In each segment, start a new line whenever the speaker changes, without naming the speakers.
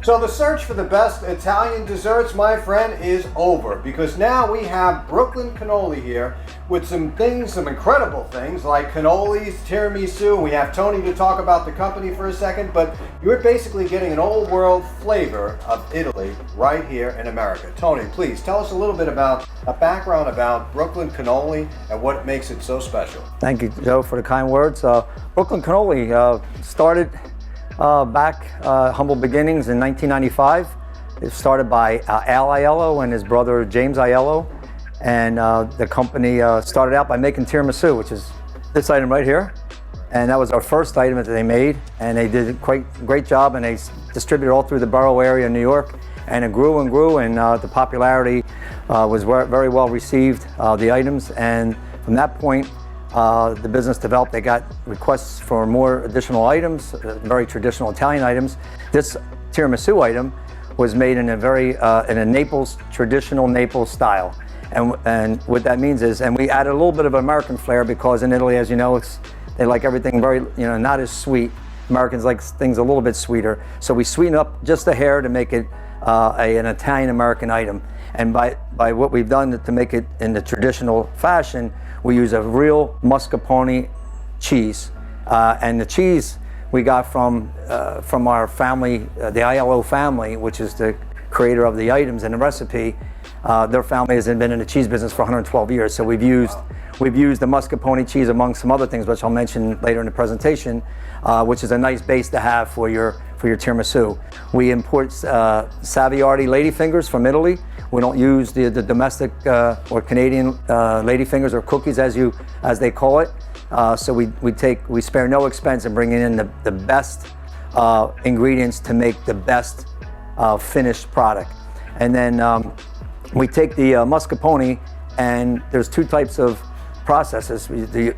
So the search for the best Italian desserts, my friend, is over, because now we have Brooklyn Cannoli here with some things, some incredible things like cannolis, tiramisu, and we have Tony to talk about the company for a second, but you're basically getting an old world flavor of Italy right here in America. Tony, please tell us a little bit about a background about Brooklyn Cannoli and what makes it so special.
Thank you, Joe, for the kind words. Brooklyn Cannoli started back humble beginnings in 1995. It started by Al Aiello and his brother James Aiello, and the company started out by making tiramisu, which is this item right here, and that was our first item that they made, and they did a great job, and they distributed all through the borough area in New York, and it grew and grew, and the popularity was very well received, the items, and from that point the business developed. They got requests for more additional items, very traditional Italian items. This tiramisu item was made in a Naples, traditional Naples style. And what that means is, and we added a little bit of American flair, because in Italy, as you know, they like everything very, not as sweet. Americans like things a little bit sweeter. So we sweeten up just a hair to make it an Italian-American item. And by what we've done to make it in the traditional fashion, we use a real mascarpone cheese. And the cheese we got from our family, the Aiello family, which is the creator of the items and the recipe. Their family has been in the cheese business for 112 years. So we've used the mascarpone cheese among some other things, which I'll mention later in the presentation, which is a nice base to have for your tiramisu. We import Saviardi ladyfingers from Italy. We don't use the domestic or Canadian ladyfingers or cookies, as they call it. So we spare no expense in bringing in the best ingredients to make the best finished product. And then we take the mascarpone, and there's two types of processes.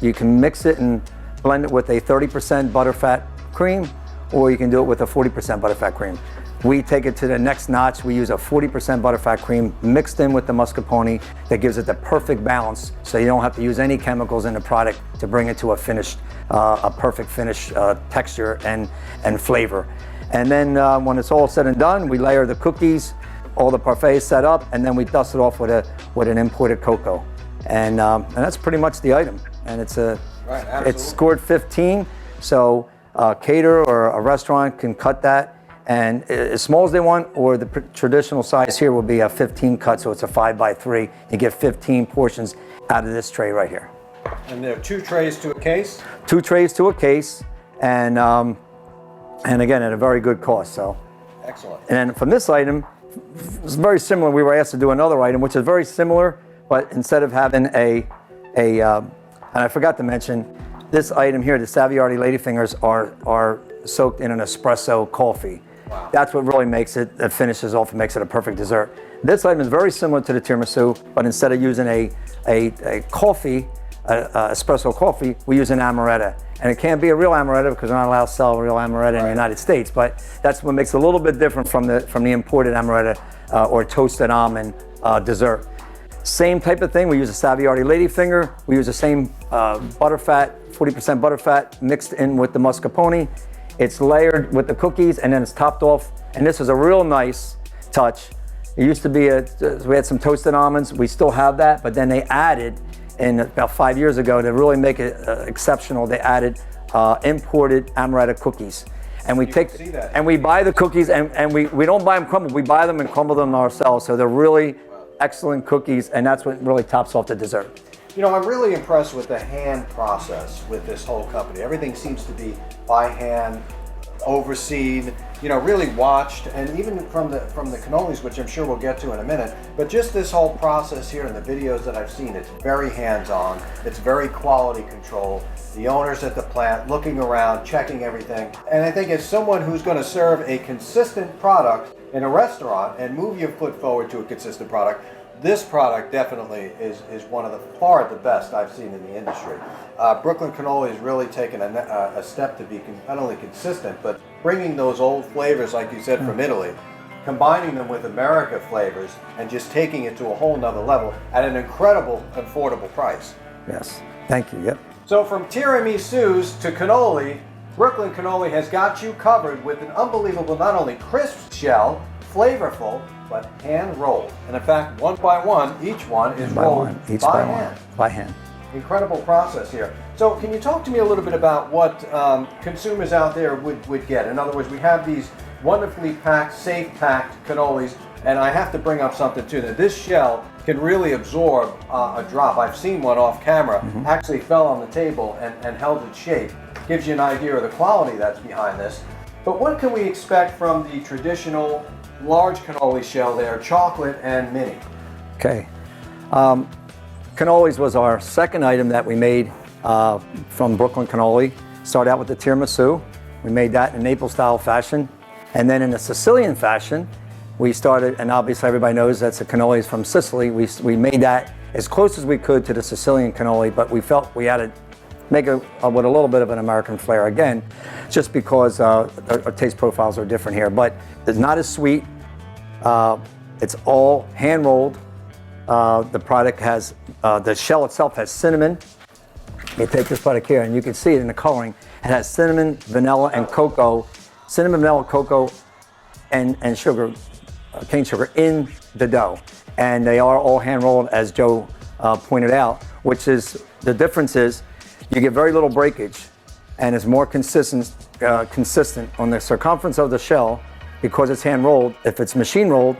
You can mix it and blend it with a 30% butterfat cream, or you can do it with a 40% butterfat cream. We take it to the next notch. We use a 40% butterfat cream mixed in with the mascarpone that gives it the perfect balance, so you don't have to use any chemicals in the product to bring it to a perfect finish texture and flavor. And then when it's all said and done, we layer the cookies, all the parfaits set up, and then we dust it off with an imported cocoa. And that's pretty much the item. And it's scored 15, so a caterer or a restaurant can cut that, and as small as they want, or the traditional size here will be a 15 cut, so it's a 5x3. You get 15 portions out of this tray right here.
And there are 2 trays to a case?
2 trays to a case, and again, at a very good cost. So
excellent.
And then from this item, it's very similar. We were asked to do another item, which is very similar, but instead of having and I forgot to mention, this item here, the Saviardi ladyfingers, are soaked in an espresso coffee.
Wow.
That's what really makes it, that finishes off and makes it a perfect dessert. This item is very similar to the tiramisu, but instead of using a coffee, espresso coffee, we use an amaretto. And it can't be a real amaretto because we're not allowed to sell real amaretto in the United States, but that's what makes it a little bit different from the imported amaretto or toasted almond dessert. Same type of thing. We use a Saviardi ladyfinger. We use the same butterfat, 40% butterfat mixed in with the mascarpone. It's layered with the cookies, and then it's topped off. And this is a real nice touch. It used to be we had some toasted almonds. We still have that, but then they added, about 5 years ago, to really make it exceptional, they added imported amaretto cookies. And we buy the cookies, and we don't buy them crumbled. We buy them and crumble them ourselves. So they're really excellent cookies, and that's what really tops off the dessert.
I'm really impressed with the hand process with this whole company. Everything seems to be by hand, overseen, really watched, and even from the cannolis, which I'm sure we'll get to in a minute. But just this whole process here in the videos that I've seen, it's very hands-on. It's very quality control. The owners at the plant looking around, checking everything. And I think as someone who's going to serve a consistent product in a restaurant and move your foot forward to a consistent product, this product definitely is one of the best I've seen in the industry. Brooklyn Cannoli has really taken a step to be not only consistent, but bringing those old flavors, like you said, from Italy, combining them with America flavors, and just taking it to a whole nother level at an incredible, affordable price.
Yes, thank you, yep.
So from tiramisus to cannoli, Brooklyn Cannoli has got you covered with an unbelievable, not only crisp shell, flavorful, but hand-rolled. And in fact, one by one, each one is rolled by hand.
By hand.
Incredible process here. So can you talk to me a little bit about what consumers out there would get? In other words, we have these wonderfully packed, safe packed cannolis, and I have to bring up something too, that this shell can really absorb a drop. I've seen one off camera, actually fell on the table and held its shape. Gives you an idea of the quality that's behind this. But what can we expect from the traditional large cannoli shell there, chocolate and mini?
Okay. Cannolis was our second item that we made from Brooklyn Cannoli. Started out with the tiramisu. We made that in Naples style fashion. And then in the Sicilian fashion, we started, and obviously everybody knows that's the cannolis from Sicily. We made that as close as we could to the Sicilian cannoli, but we felt we had to make it with a little bit of an American flair again, just because our taste profiles are different here. But it's not as sweet. It's all hand rolled. The product has, the shell itself has cinnamon. You take this product here and you can see it in the coloring. It has cinnamon, vanilla, and cocoa. Cinnamon, vanilla, cocoa, and sugar, cane sugar in the dough. And they are all hand rolled, as Joe pointed out, which is, the difference is you get very little breakage and it's more consistent on the circumference of the shell because it's hand rolled. If it's machine rolled,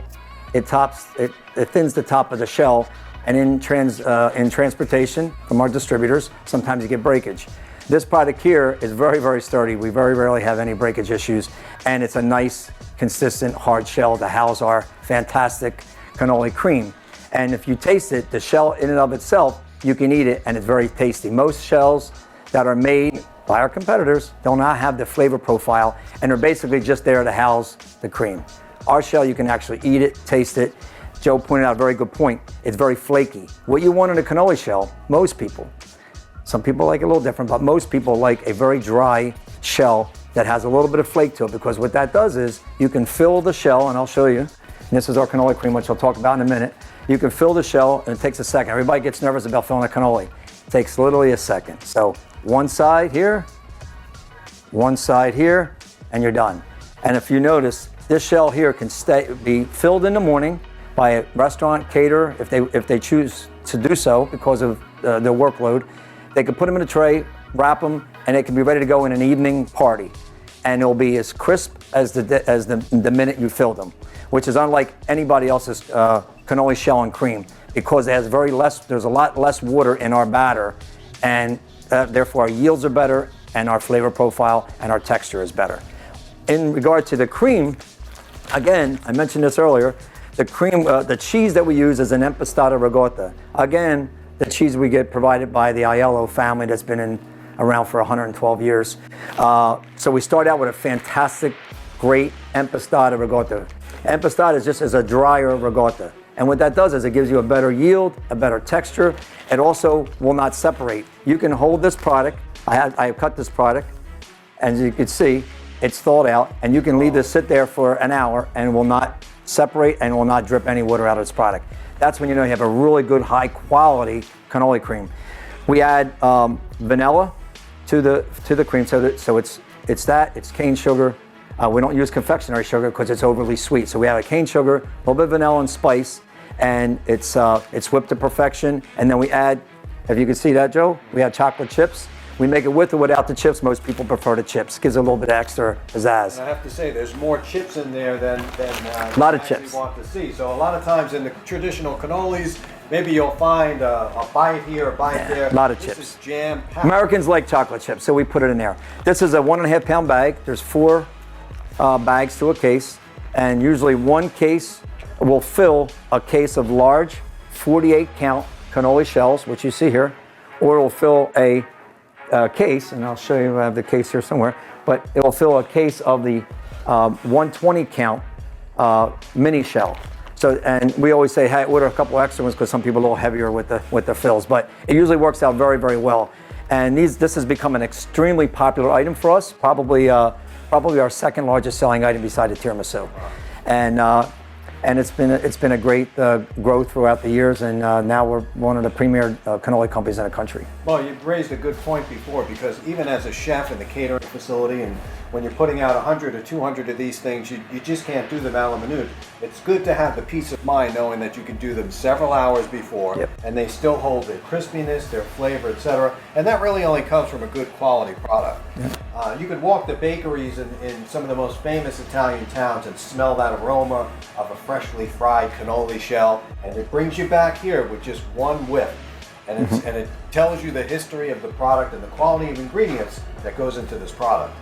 it thins the top of the shell, and in transportation from our distributors, sometimes you get breakage. This product here is very, very sturdy. We very rarely have any breakage issues, and it's a nice, consistent, hard shell to house our fantastic cannoli cream. And if you taste it, the shell in and of itself, you can eat it, and it's very tasty. Most shells that are made by our competitors do not have the flavor profile, and are basically just there to house the cream. Our shell, you can actually eat it, taste it. Joe pointed out a very good point. It's very flaky. What you want in a cannoli shell, most people, some people like it a little different, but most people like a very dry shell that has a little bit of flake to it, because what that does is you can fill the shell, and I'll show you. And this is our cannoli cream, which I'll talk about in a minute. You can fill the shell, and it takes a second. Everybody gets nervous about filling a cannoli. It takes literally a second. So one side here, and you're done. And if you notice, this shell here can be filled in the morning by a restaurant, caterer, if they choose to do so because of their workload. They can put them in a tray, wrap them, and it can be ready to go in an evening party. And it'll be as crisp as the minute you filled them, which is unlike anybody else's cannoli shell and cream, because it has there's a lot less water in our batter, and therefore our yields are better, and our flavor profile and our texture is better. In regard to the cream, again, I mentioned this earlier, the cream, the cheese that we use is an impastata ricotta. Again, the cheese we get provided by the Aiello family that's been around for 112 years. So we start out with a fantastic, great impastata ricotta. Impastata is just as a drier ricotta. And what that does is it gives you a better yield, a better texture. It also will not separate. You can hold this product. I have cut this product, and as you can see, it's thawed out, and you can leave this sit there for an hour and it will not separate and will not drip any water out of this product. That's when you know you have a really good, high quality cannoli cream. We add vanilla to the cream, so it's cane sugar. We don't use confectionery sugar because it's overly sweet. So we have a cane sugar, a little bit of vanilla and spice, and it's whipped to perfection. And then we add, if you can see that, Joe, we add chocolate chips. We make it with or without the chips. Most people prefer the chips. Gives it a little bit of extra pizzazz.
And I have to say, there's more chips in there than
a lot of chips.
Want to see. So a lot of times in the traditional cannolis, maybe you'll find a bite here, a bite there.
A lot of
this
chips.
Is jam-packed.
Americans like chocolate chips, so we put it in there. This is a 1.5 pound bag. There's 4 bags to a case, and usually one case will fill a case of large 48 count cannoli shells, which you see here, or it will fill a case, and I'll show you, I have the case here somewhere, but it will fill a case of the 120 count mini shell. So, and we always say, hey, order a couple extra ones because some people are a little heavier with the fills, but it usually works out very, very well. And this has become an extremely popular item for us, probably our second largest selling item beside the tiramisu. And and it's been a great growth throughout the years, and now we're one of the premier cannoli companies in the country.
Well, you raised a good point before, because even as a chef in the catering facility, and when you're putting out 100 or 200 of these things, you just can't do them a la minute. It's good to have the peace of mind knowing that you can do them several hours before,
Yep.
and they still hold their crispiness, their flavor, etc. And that really only comes from a good quality product.
Yep.
You could walk the bakeries in some of the most famous Italian towns and smell that aroma of a freshly fried cannoli shell, and it brings you back here with just one whiff. And, and it tells you the history of the product and the quality of ingredients that goes into this product.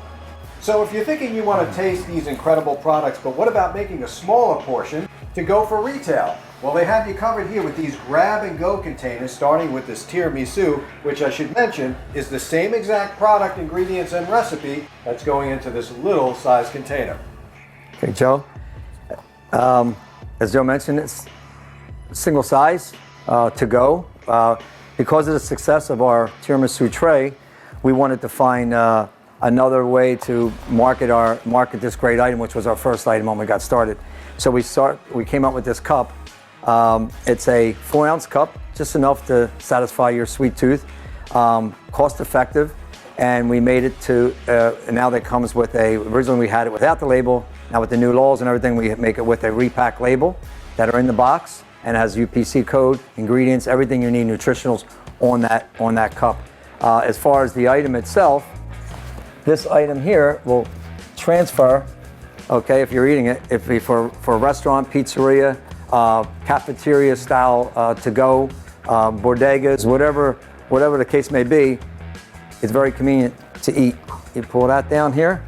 So if you're thinking you want to taste these incredible products, but what about making a smaller portion to go for retail? Well, they have you covered here with these grab-and-go containers, starting with this tiramisu, which I should mention is the same exact product, ingredients, and recipe that's going into this little size container.
Okay, Joe. As Joe mentioned, it's single size to go. Because of the success of our tiramisu tray, we wanted to find another way to market this great item, which was our first item when we got started. So we came up with this cup. It's a 4-ounce cup, just enough to satisfy your sweet tooth. Cost effective, and we made it to. And now that comes with originally we had it without the label. Now with the new laws and everything, we make it with a repack label that are in the box, and has UPC code, ingredients, everything you need, nutritionals on that cup. As far as the item itself, this item here will transfer, okay, if you're eating it, for a restaurant, pizzeria, cafeteria style to go, bodegas, whatever the case may be, it's very convenient to eat. You pull that down here,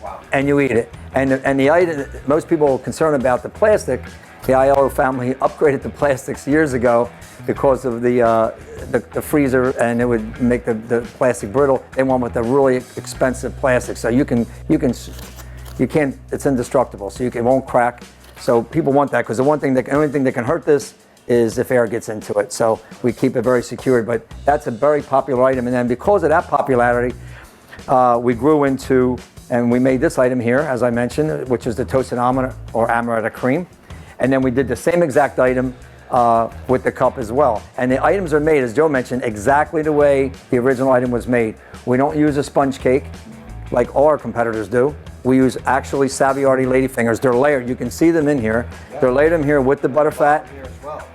Wow.
and you eat it. And the item, most people are concerned about the plastic. The Aiello family upgraded the plastics years ago because of the freezer, and it would make the plastic brittle. They went with the really expensive plastic, so you can't. It's indestructible, so it won't crack. So people want that, because the only thing that can hurt this is if air gets into it. So we keep it very secured. But that's a very popular item, and then because of that popularity, we grew into, and we made this item here, as I mentioned, which is the toasted almond or amaretto cream. And then we did the same exact item with the cup as well. And the items are made, as Joe mentioned, exactly the way the original item was made. We don't use a sponge cake like all our competitors do. We use actually Saviardi ladyfingers. They're layered. You can see them in here. Yep. They're layered in here with the butterfat,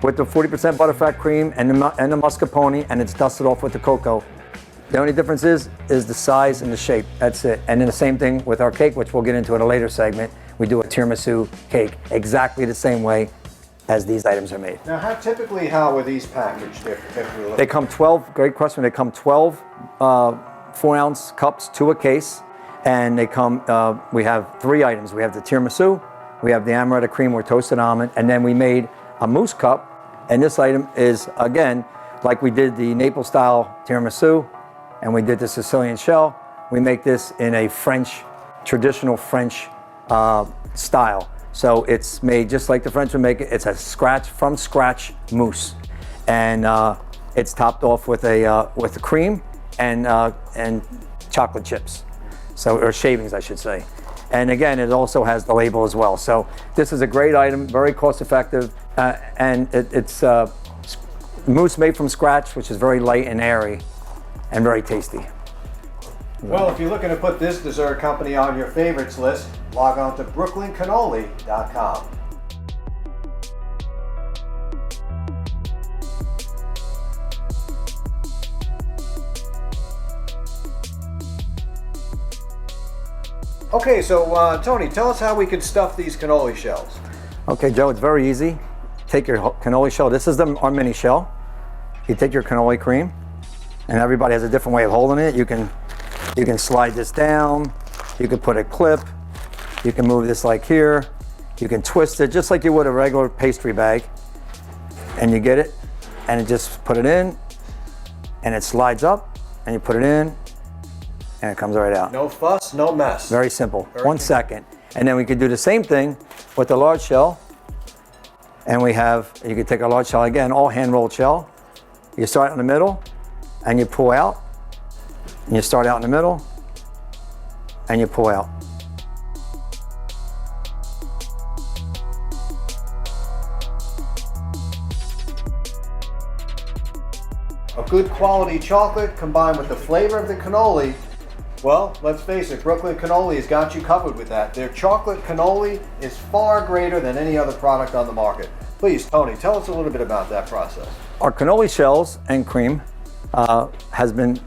with the 40% butterfat cream and the mascarpone, and it's dusted off with the cocoa. The only difference is the size and the shape. That's it. And then the same thing with our cake, which we'll get into in a later segment. We do a tiramisu cake exactly the same way as these items are made.
Now, how were these packaged?
They come 12, great question, they come 12 4-ounce cups to a case, and they come, we have 3 items. We have the tiramisu, we have the amaretto cream or toasted almond, and then we made a mousse cup, and this item is, again, like we did the Naples style tiramisu, and we did the Sicilian shell, we make this in a traditional French style. So it's made just like the French would make it. It's a from scratch mousse, and it's topped off with the cream and chocolate chips, or shavings, I should say. And again, it also has the label as well. So this is a great item, very cost effective, and it's mousse made from scratch, which is very light and airy, and very tasty.
Well, if you're looking to put this dessert company on your favorites list, log on to brooklyncannoli.com. Okay, so Tony, tell us how we can stuff these cannoli shells.
Okay, Joe, it's very easy. Take your cannoli shell. This is our mini shell. You take your cannoli cream, and everybody has a different way of holding it. You can slide this down. You can put a clip. You can move this like here. You can twist it just like you would a regular pastry bag. And you get it, and just put it in, and it slides up, and you put it in, and it comes right out.
No fuss, no mess.
Very simple. 1 second. And then we could do the same thing with the large shell. And you can take a large shell again, all hand rolled shell. You start in the middle, and you pull out. And you start out in the middle, and you pull out.
good quality chocolate combined with the flavor of the cannoli, well, let's face it, Brooklyn Cannoli has got you covered with that. Their chocolate cannoli is far greater than any other product on the market. Please, Tony, tell us a little bit about that process.
Our cannoli shells and cream has been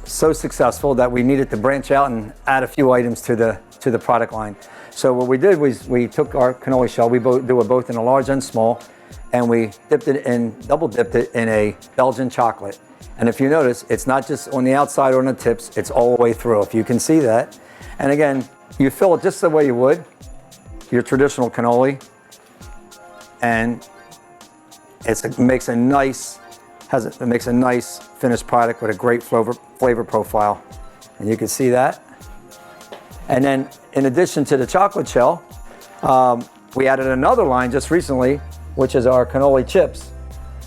so successful that we needed to branch out and add a few items to the product line. So what we did was we took our cannoli shell, we do it both in a large and small, and we double dipped it in a Belgian chocolate. And if you notice, it's not just on the outside or on the tips, it's all the way through, if you can see that. And again, you fill it just the way you would your traditional cannoli, and it makes a nice finished product with a great flavor profile. And you can see that. And then in addition to the chocolate shell, we added another line just recently, which is our cannoli chips.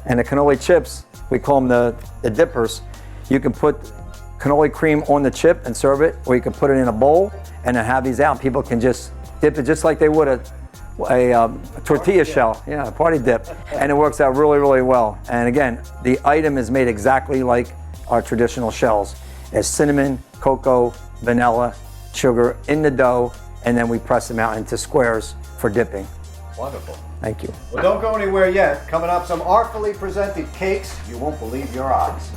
And the cannoli chips, we call them the dippers. You can put cannoli cream on the chip and serve it, or you can put it in a bowl and then have these out. People can just dip it just like they would a tortilla shell, a party dip, and it works out really, really well. And again, the item is made exactly like our traditional shells. It's cinnamon, cocoa, vanilla, sugar in the dough, and then we press them out into squares for dipping.
Wonderful.
Thank you.
Well, don't go anywhere yet. Coming up, some artfully presented cakes you won't believe your eyes.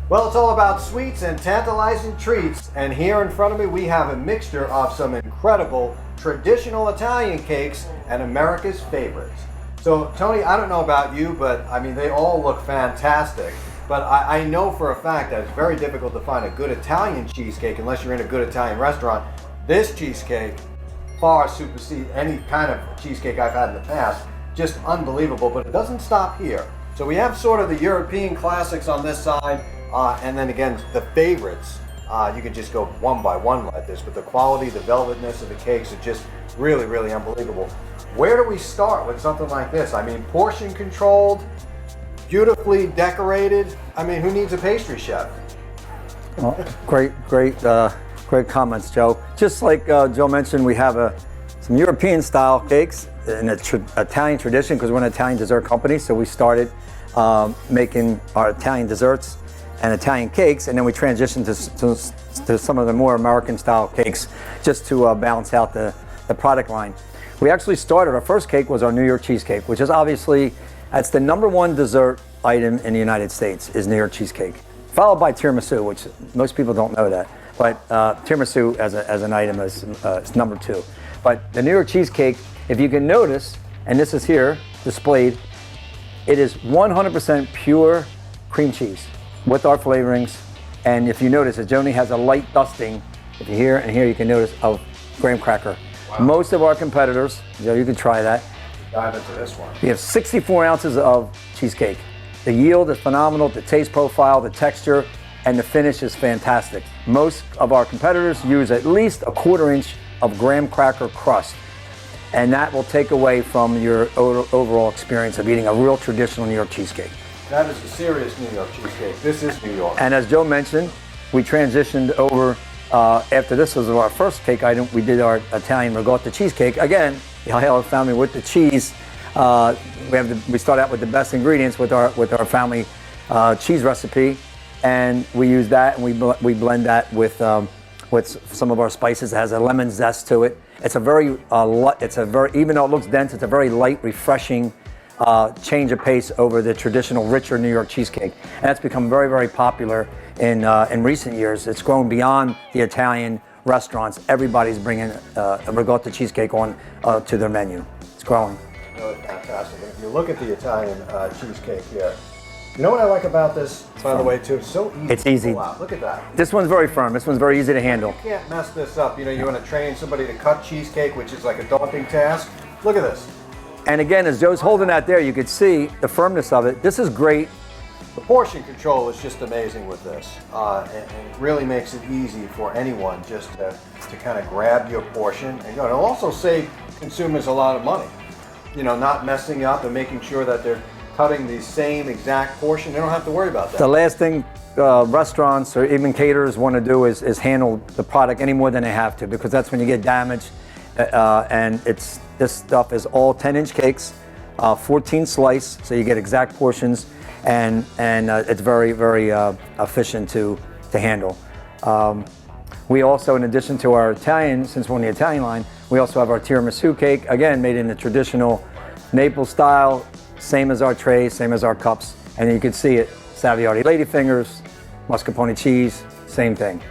Well, it's all about sweets and tantalizing treats, and here in front of me we have a mixture of some incredible traditional Italian cakes and America's favorites. So, Tony, I don't know about you, but I mean, they all look fantastic. But I know for a fact that it's very difficult to find a good Italian cheesecake unless you're in a good Italian restaurant. This cheesecake far supersedes any kind of cheesecake I've had in the past. Just unbelievable, but it doesn't stop here. So we have sort of the European classics on this side, and then again, the favorites. You could just go one by one like this, but the quality, the velvetness of the cakes are just really, really unbelievable. Where do we start with something like this? I mean, portion controlled, beautifully decorated. I mean, who needs a pastry chef?
Well, great comments, Joe. Just like Joe mentioned, we have some European style cakes in an Italian tradition, because we're an Italian dessert company. So we started making our Italian desserts and Italian cakes, and then we transitioned to some of the more American style cakes just to balance out the product line. We actually started, our first cake was our New York cheesecake, which is obviously, that's the #1 dessert item in the United States, is New York cheesecake. Followed by tiramisu, which most people don't know that, but tiramisu as an item is #2. But the New York cheesecake, if you can notice, and this is here displayed, it is 100% pure cream cheese with our flavorings. And if you notice, it only has a light dusting, if you here and here, you can notice, of graham cracker. Wow. Most of our competitors, you can try that.
Dive into this one.
We have 64 ounces of cheesecake. The yield is phenomenal, the taste profile, the texture, and the finish is fantastic. Most of our competitors use at least a 1/4 inch of graham cracker crust, and that will take away from your overall experience of eating a real traditional New York cheesecake.
That is a serious New York cheesecake. This is New York.
And as Joe mentioned, we transitioned over, after this was our first cake item, we did our Italian ricotta cheesecake. Again, the Aiello family with the cheese. We start out with the best ingredients with our family cheese recipe, and we use that, and we blend that with some of our spices. It has a lemon zest to it. It's a very even though it looks dense, it's a very light, refreshing change of pace over the traditional richer New York cheesecake, and that's become very, very popular in recent years. It's grown beyond the Italian restaurants. Everybody's bringing a ricotta cheesecake on to their menu. It's growing.
Really fantastic. And if you look at the Italian cheesecake here, you know what I like about this, by the way, too? It's so easy.
It's easy.
To pull out. Look at that.
This one's very firm. This one's very easy to handle.
You can't mess this up. You know, you want to train somebody to cut cheesecake, which is like a daunting task. Look at this.
And again, as Joe's holding that there, you could see the firmness of it. This is great.
The portion control is just amazing with this, and it really makes it easy for anyone just to kind of grab your portion. And it'll also save consumers a lot of money. You know, not messing up and making sure that they're cutting the same exact portion. They don't have to worry about that.
The last thing restaurants or even caterers want to do is handle the product any more than they have to, because that's when you get damage. And this stuff is all 10-inch cakes, 14 slice, so you get exact portions, and it's very, very efficient to handle. We also, in addition to our Italian, since we're on the Italian line, we also have our tiramisu cake, again made in the traditional Naples style, same as our trays, same as our cups, and you can see it, Savoiardi ladyfingers, mascarpone cheese, same thing.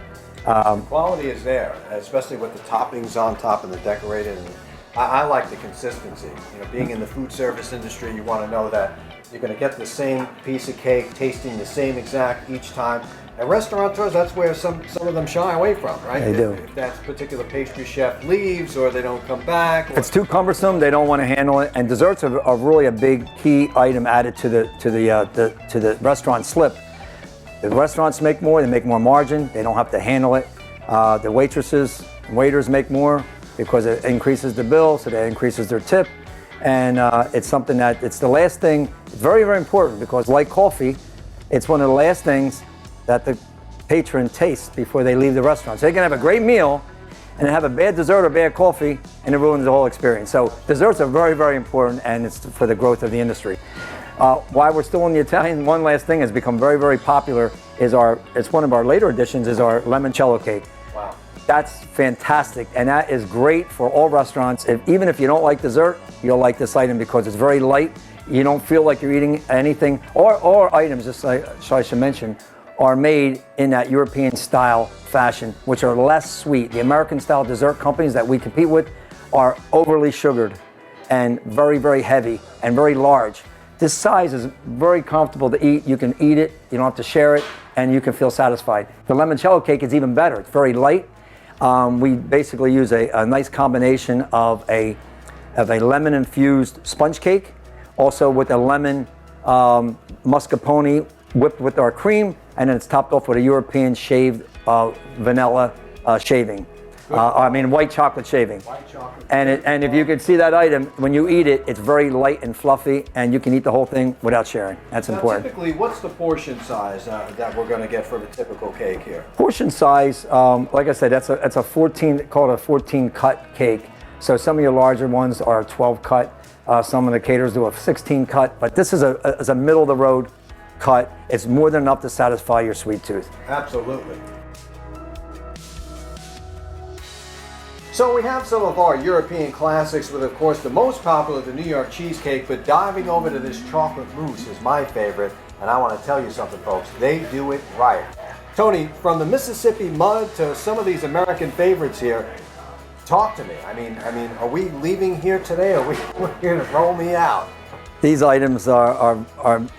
Quality is there, especially with the toppings on top and the decorated. And I like the consistency. You know, being in the food service industry, you want to know that you're going to get the same piece of cake, tasting the same exact each time. And restaurateurs, that's where some of them shy away from, right?
They do.
If that particular pastry chef leaves or they don't come back.
If it's too cumbersome, they don't want to handle it. And desserts are really a big key item added to the restaurant slip. The restaurants make more, they make more margin, they don't have to handle it. The waitresses and waiters make more because it increases the bill, so that increases their tip. And it's something that, it's the last thing, it's very, very important, because like coffee, it's one of the last things that the patron tastes before they leave the restaurant. So they can have a great meal and have a bad dessert or bad coffee, and it ruins the whole experience. So desserts are very, very important, and it's for the growth of the industry. While we're still in the Italian, one last thing has become very, very popular is it's one of our later additions, is our limoncello cake.
Wow.
That's fantastic, and that is great for all restaurants. Even if you don't like dessert, you'll like this item because it's very light. You don't feel like you're eating anything. Or items, just like I should mention, are made in that European style fashion, which are less sweet. The American style dessert companies that we compete with are overly sugared and very, very heavy and very large. This size is very comfortable to eat. You can eat it, you don't have to share it, and you can feel satisfied. The limoncello cake is even better. It's very light. We basically use a nice combination of a lemon-infused sponge cake, also with a lemon mascarpone whipped with our cream, and then it's topped off with a European shaved vanilla shaving. White chocolate shaving.
White chocolate.
And if you could see that item, when you eat it, it's very light and fluffy, and you can eat the whole thing without sharing. That's important.
Typically, what's the portion size that we're going to get for the typical cake here?
Portion size, like I said, that's a 14, called a 14 cut cake. So some of your larger ones are 12 cut. Some of the caterers do a 16 cut, but this is a middle of the road cut. It's more than enough to satisfy your sweet tooth.
Absolutely. So we have some of our European classics with, of course, the most popular, the New York cheesecake, but diving over to this chocolate mousse is my favorite, and I want to tell you something, folks, they do it right. Tony, from the Mississippi mud to some of these American favorites here, talk to me. I mean, are we leaving here today, or we're here to roll me out?
These items are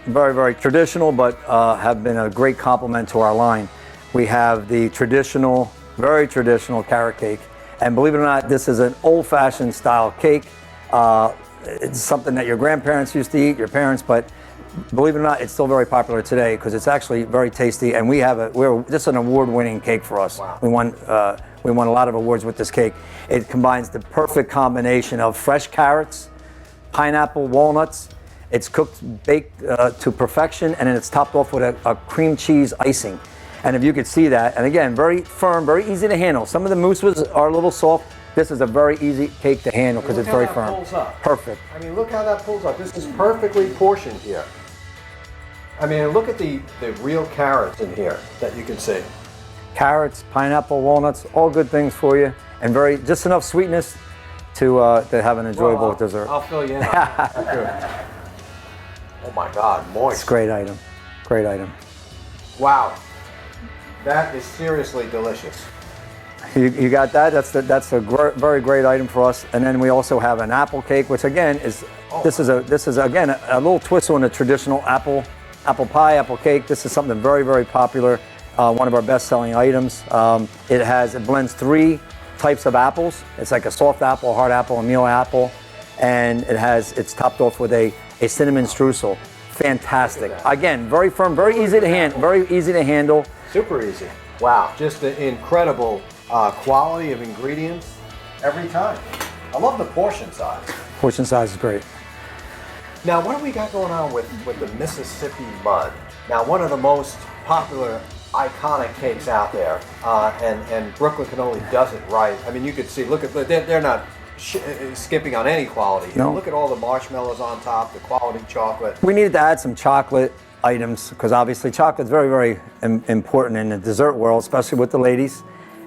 very, very traditional, but have been a great complement to our line. We have the traditional, very traditional carrot cake. And believe it or not, this is an old-fashioned style cake. It's something that your grandparents used to eat, your parents, but believe it or not, it's still very popular today because it's actually very tasty. And this is an award-winning cake for us.
Wow.
We won a lot of awards with this cake. It combines the perfect combination of fresh carrots, pineapple, walnuts. It's cooked, baked to perfection, and then it's topped off with a cream cheese icing. And if you could see that, and again, very firm, very easy to handle. Some of the mousses are a little soft. This is a very easy cake to handle because it's very firm.
Pulls up.
Perfect.
I mean, look how that pulls up. This is perfectly portioned here. I mean, look at the real carrots in here that you can see.
Carrots, pineapple, walnuts, all good things for you, and just enough sweetness to have an enjoyable dessert.
I'll fill you in. Oh my God, moist.
It's a great item. Great item.
Wow. That is seriously delicious.
You got that? That's a very great item for us. And then we also have an apple cake, which again is this is again a little twist on the traditional apple pie, apple cake. This is something very, very popular. One of our best-selling items. It blends 3 types of apples. It's like a soft apple, a hard apple, a meal apple, and it's topped off with a cinnamon streusel. Fantastic. Again, very firm, very easy to handle.
Super easy. Wow, just the incredible quality of ingredients every time. I love the portion size.
Portion size is great.
Now, what do we got going on with the Mississippi Mud? Now, one of the most popular, iconic cakes out there, and Brooklyn Cannoli does it right. I mean, you could see, look at, they're not skipping on any quality.
No.
Look at all the marshmallows on top, the quality chocolate.
We needed to add some chocolate items because obviously chocolate's very, very important in the dessert world, especially with the ladies.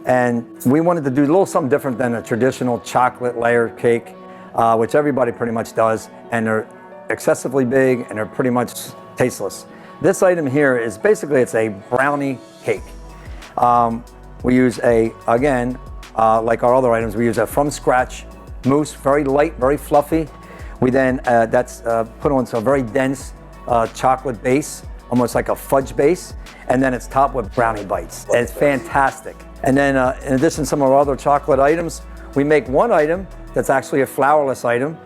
And we wanted to do a little something different than a traditional chocolate layered cake, which everybody pretty much does. And they're excessively big and they're pretty much tasteless. This item here is basically, it's a brownie cake. We use again, like our other items, we use a from scratch mousse, very light, very fluffy. We then, that's put on a very dense chocolate base, almost like a fudge base, and then it's topped with brownie bites. And it's fantastic. And then in addition to some of our other chocolate items, we make one item that's actually a flourless item.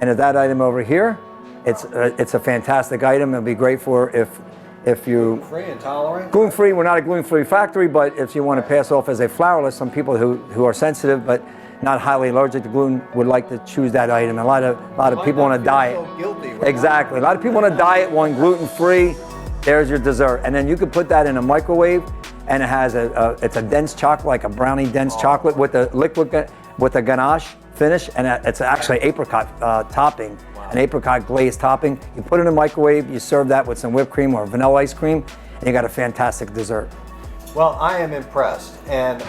And that item over here, it's a fantastic item. It'll be great for if you...
Gluten-free and tolerant?
Gluten-free, we're not a gluten-free factory, but if you want to pass off as a flourless, some people who are sensitive but not highly allergic to gluten would like to choose that item. A lot of people on a diet.
So guilty.
Exactly. A lot of people on a diet want gluten-free. There's your dessert. And then you can put that in a microwave, and it has it's a dense chocolate, like a brownie dense chocolate with a liquid, with a ganache finish, and it's actually apricot topping, an apricot glazed topping. You put it in a microwave, you serve that with some whipped cream or vanilla ice cream, and you got a fantastic dessert.
Well, I am impressed. And,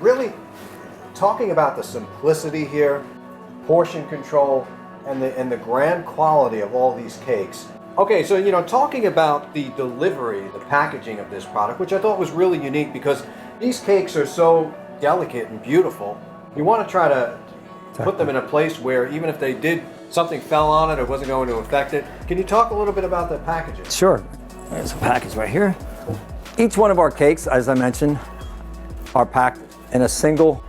really talking about the simplicity here, portion control, and the grand quality of all these cakes. Okay, so talking about the delivery, the packaging of this product, which I thought was really unique because these cakes are so delicate and beautiful. You want to try to put them in a place where even if something fell on it, it wasn't going to affect it. Can you talk a little bit about the packaging?
Sure. There's a package right here. Each one of our cakes, as I mentioned, are packed in a single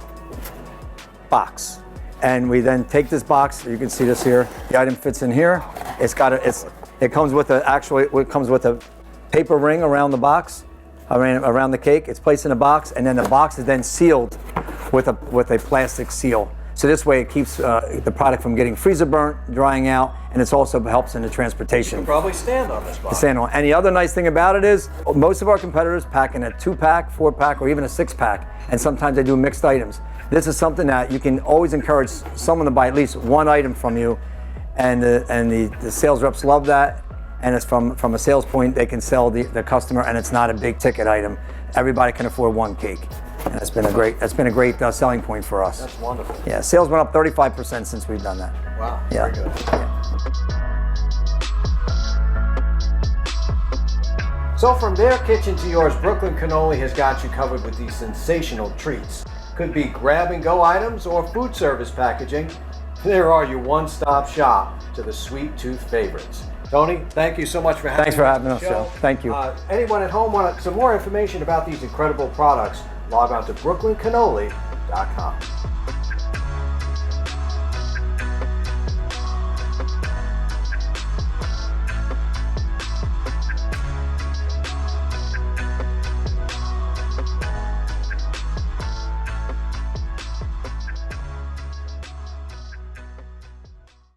box. And we then take this box, you can see this here, the item fits in here. It comes with a paper ring around the box, around the cake. It's placed in a box, and then the box is then sealed with a plastic seal. So this way it keeps the product from getting freezer burnt, drying out, and it also helps in the transportation.
You can probably stand on this box.
Stand on. And the other nice thing about it is most of our competitors pack in a 2-pack, 4-pack, or even a 6-pack, and sometimes they do mixed items. This is something that you can always encourage someone to buy at least one item from you, and the sales reps love that. And it's from a sales point, they can sell the customer, and it's not a big ticket item. Everybody can afford one cake, and it's been a great selling point for us.
That's wonderful.
Yeah, sales went up 35% since we've done that.
Wow.
Yeah.
Very good.
Yeah.
So from their kitchen to yours, Brooklyn Cannoli has got you covered with these sensational treats. Could be grab-and-go items or food service packaging. There are your one-stop shop to the sweet tooth favorites. Tony, thank you so much for having us.
Thanks for having
on the
us,
show.
Joe. Thank you.
Anyone at home want some more information about these incredible products, log on to brooklyncannoli.com.